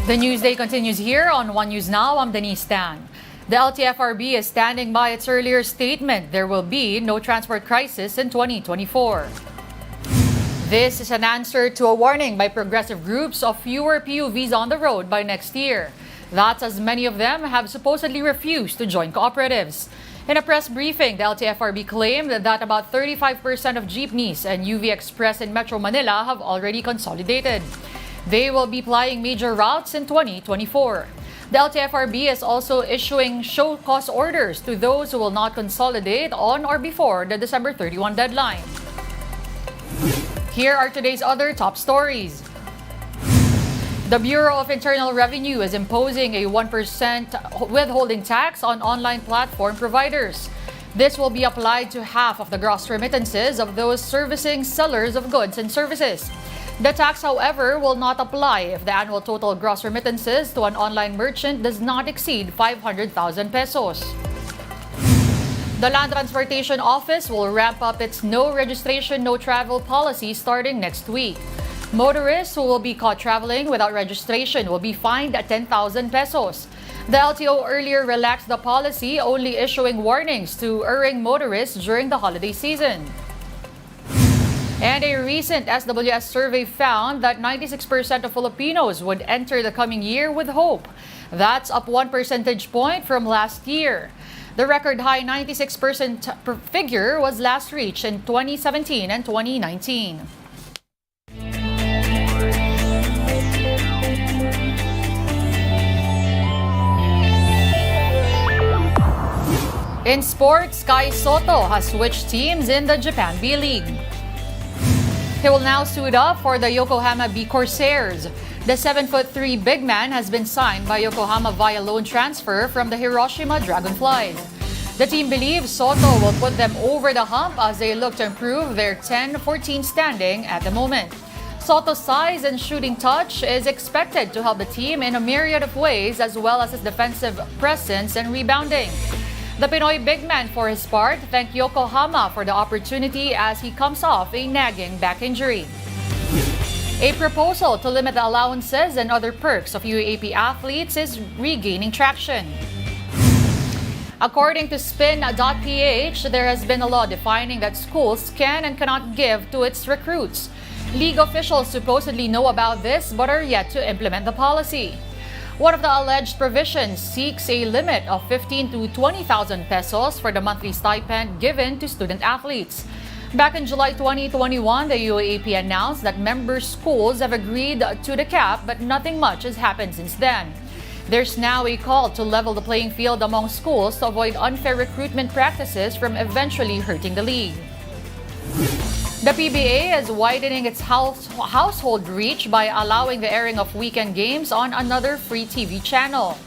The news day continues here on One News Now. I'm Denise Tan. The LTFRB is standing by its earlier statement there will be no transport crisis in 2024. This is an answer to a warning by progressive groups of fewer PUVs on the road by next year. That's as many of them have supposedly refused to join cooperatives. In a press briefing, the LTFRB claimed that about 35% of jeepneys and UV Express in Metro Manila have already consolidated. They will be plying major routes in 2024. The LTFRB is also issuing show cause orders to those who will not consolidate on or before the December 31 deadline. Here are today's other top stories. The Bureau of Internal Revenue is imposing a 1% withholding tax on online platform providers. This will be applied to half of the gross remittances of those servicing sellers of goods and services. The tax, however, will not apply if the annual total gross remittances to an online merchant does not exceed 500,000 pesos. The Land Transportation Office will ramp up its no registration, no travel policy starting next week. Motorists who will be caught traveling without registration will be fined at 10,000 pesos. The LTO earlier relaxed the policy, only issuing warnings to erring motorists during the holiday season. And a recent SWS survey found that 96% of Filipinos would enter the coming year with hope. That's up 1 percentage point from last year. The record high 96% figure was last reached in 2017 and 2019. In sports, Sotto has switched teams in the Japan B.League. He will now suit up for the Yokohama B Corsairs. The 7'3" big man has been signed by Yokohama via loan transfer from the Hiroshima Dragonflies. The team believes Sotto will put them over the hump as they look to improve their 10-14 standing at the moment. Sotto's size and shooting touch is expected to help the team in a myriad of ways, as well as his defensive presence and rebounding. The Pinoy big man, for his part, thanked Yokohama for the opportunity as he comes off a nagging back injury. A proposal to limit the allowances and other perks of UAAP athletes is regaining traction. According to spin.ph, there has been a law defining that schools can and cannot give to its recruits. League officials supposedly know about this but are yet to implement the policy. One of the alleged provisions seeks a limit of 15 to 20,000 pesos for the monthly stipend given to student athletes. Back in July 2021, the UAAP announced that member schools have agreed to the cap, but nothing much has happened since then. There's now a call to level the playing field among schools to avoid unfair recruitment practices from eventually hurting the league. The PBA is widening its household reach by allowing the airing of weekend games on another free TV channel.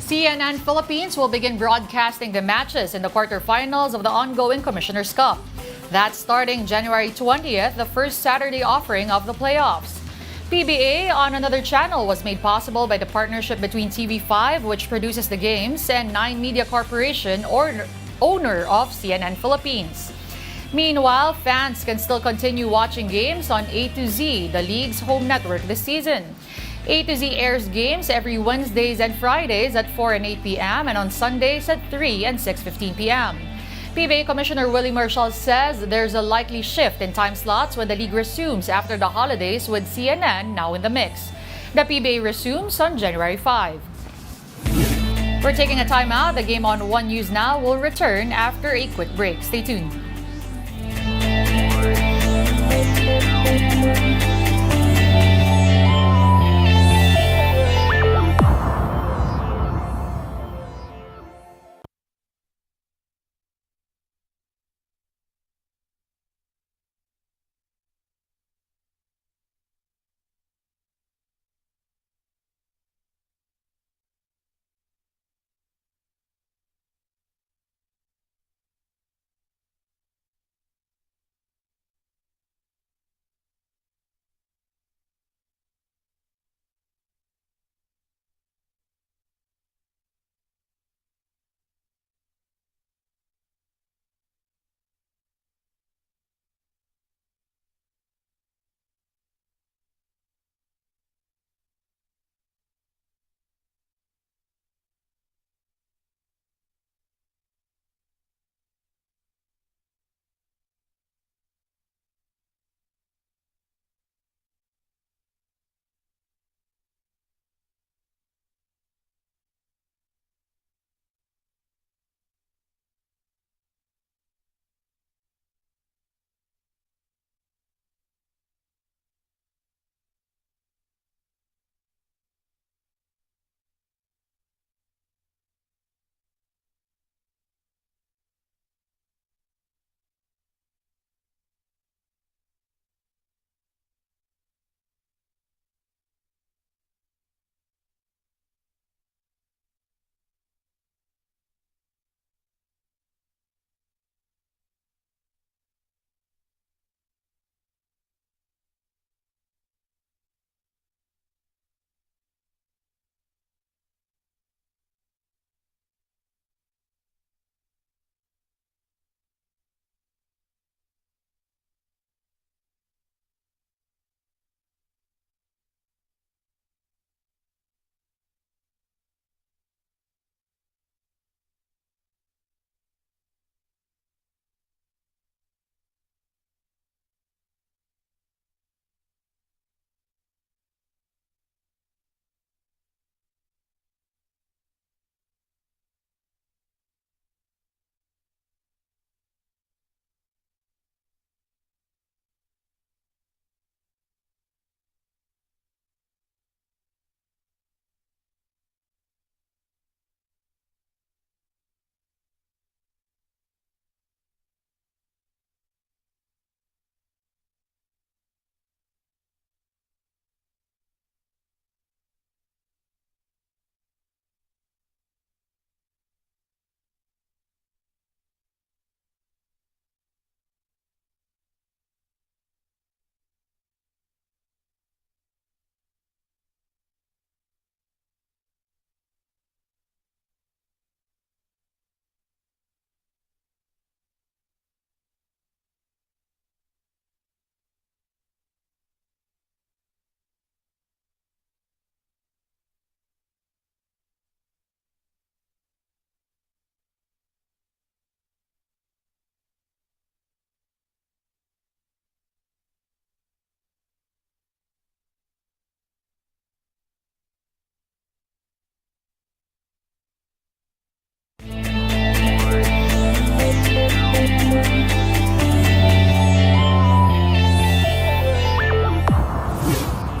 CNN Philippines will begin broadcasting the matches in the quarterfinals of the ongoing Commissioner's Cup. That's starting January 20th, the first Saturday offering of the playoffs. PBA on another channel was made possible by the partnership between TV5, which produces the games, and 9 Media Corporation, owner of CNN Philippines. Meanwhile, fans can still continue watching games on A to Z, the league's home network this season. A to Z airs games every Wednesdays and Fridays at 4 and 8 p.m. and on Sundays at 3 and 6:15 p.m. PBA Commissioner Willie Marshall says there's a likely shift in time slots when the league resumes after the holidays, with CNN now in the mix. The PBA resumes on January 5. We're taking a timeout. The game on One News Now will return after a quick break. Stay tuned.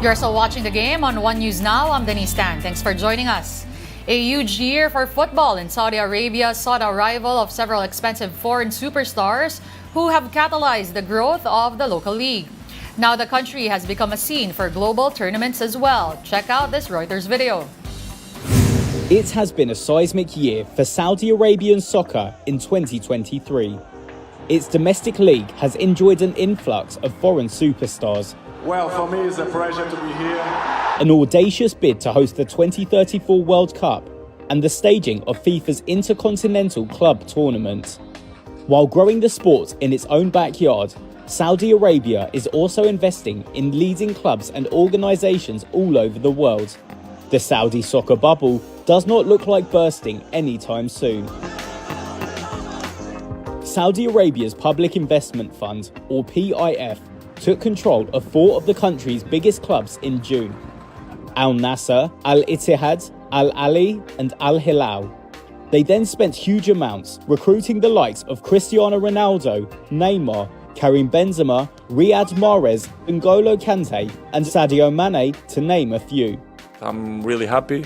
You're still watching the game on One News Now. I'm Denise Tan. Thanks for joining us. A huge year for football in Saudi Arabia saw the arrival of several expensive foreign superstars who have catalyzed the growth of the local league. Now the country has become a scene for global tournaments as well. Check out this Reuters video. It has been a seismic year for Saudi Arabian soccer in 2023. Its domestic league has enjoyed an influx of foreign superstars. Well, for me, it's a pleasure to be here. An audacious bid to host the 2034 World Cup and the staging of FIFA's Intercontinental Club Tournament. While growing the sport in its own backyard, Saudi Arabia is also investing in leading clubs and organisations all over the world. The Saudi soccer bubble does not look like bursting anytime soon. Saudi Arabia's Public Investment Fund, or PIF, took control of 4 of the country's biggest clubs in June: Al Nassr, Al Ittihad, Al Ahly and Al Hilal. They then spent huge amounts recruiting the likes of Cristiano Ronaldo, Neymar, Karim Benzema, Riyad Mahrez, N'Golo Kante and Sadio Mane, to name a few. I'm really happy.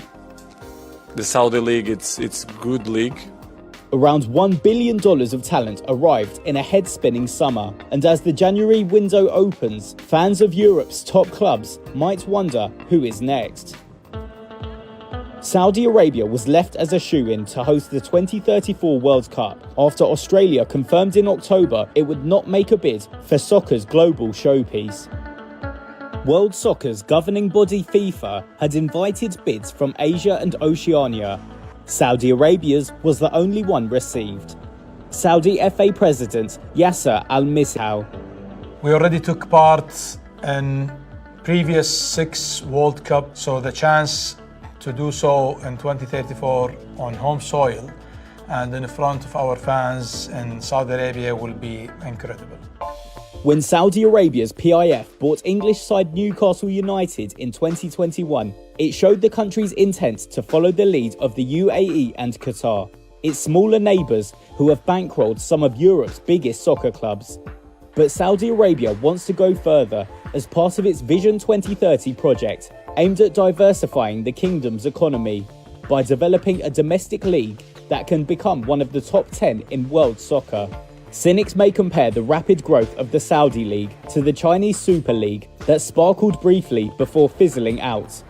The Saudi League, it's a good league. Around $1 billion of talent arrived in a head-spinning summer, and as the January window opens, fans of Europe's top clubs might wonder who is next. Saudi Arabia was left as a shoo-in to host the 2034 World Cup after Australia confirmed in October it would not make a bid for soccer's global showpiece. World Soccer's governing body FIFA had invited bids from Asia and Oceania. Saudi Arabia's was the only one received. Saudi FA President Yasser Al-Mishaw. We already took part in previous 6 World Cups, so the chance to do so in 2034 on home soil and in front of our fans in Saudi Arabia will be incredible. When Saudi Arabia's PIF bought English side Newcastle United in 2021, it showed the country's intent to follow the lead of the UAE and Qatar, its smaller neighbours who have bankrolled some of Europe's biggest soccer clubs. But Saudi Arabia wants to go further as part of its Vision 2030 project, aimed at diversifying the kingdom's economy by developing a domestic league that can become one of the top 10 in world soccer. Cynics may compare the rapid growth of the Saudi League to the Chinese Super League that sparkled briefly before fizzling out.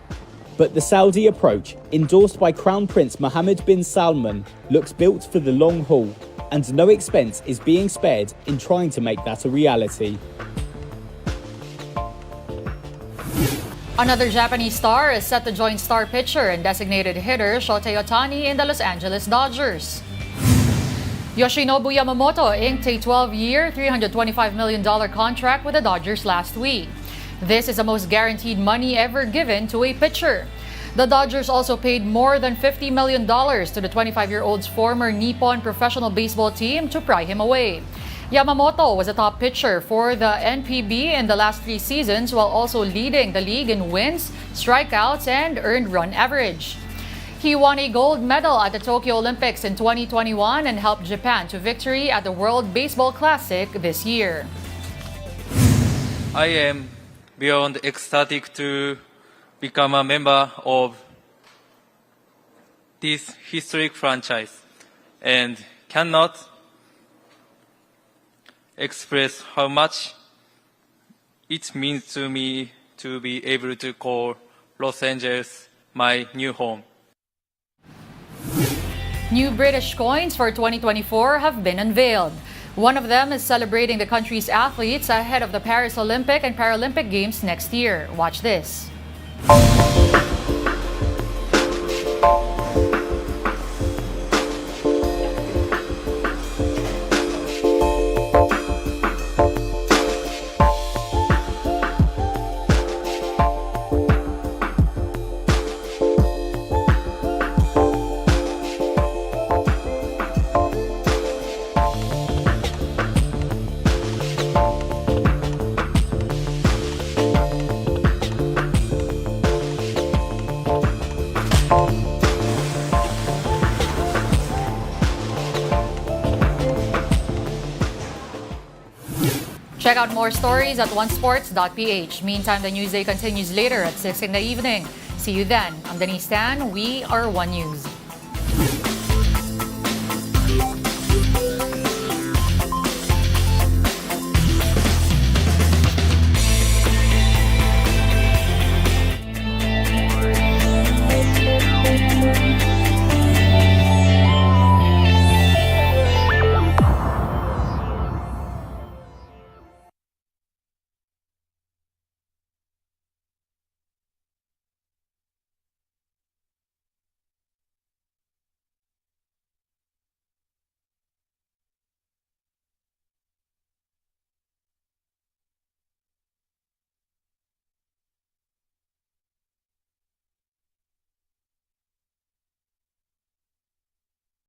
But the Saudi approach, endorsed by Crown Prince Mohammed bin Salman, looks built for the long haul, and no expense is being spared in trying to make that a reality. Another Japanese star is set to join star pitcher and designated hitter Shohei Ohtani in the Los Angeles Dodgers. Yoshinobu Yamamoto inked a 12-year, $325 million contract with the Dodgers last week. This is the most guaranteed money ever given to a pitcher. The Dodgers also paid more than $50 million to the 25-year-old's former Nippon professional baseball team to pry him away. Yamamoto was a top pitcher for the NPB in the last 3 seasons, while also leading the league in wins, strikeouts, and earned run average. He won a gold medal at the Tokyo Olympics in 2021 and helped Japan to victory at the World Baseball Classic this year. I am beyond ecstatic to become a member of this historic franchise and cannot express how much it means to me to be able to call Los Angeles my new home. New British coins for 2024 have been unveiled. One of them is celebrating the country's athletes ahead of the Paris Olympic and Paralympic Games next year. Watch this. Check out more stories at onesports.ph. Meantime, the Newsday continues later at 6 in the evening. See you then. I'm Denise Tan. We are One News.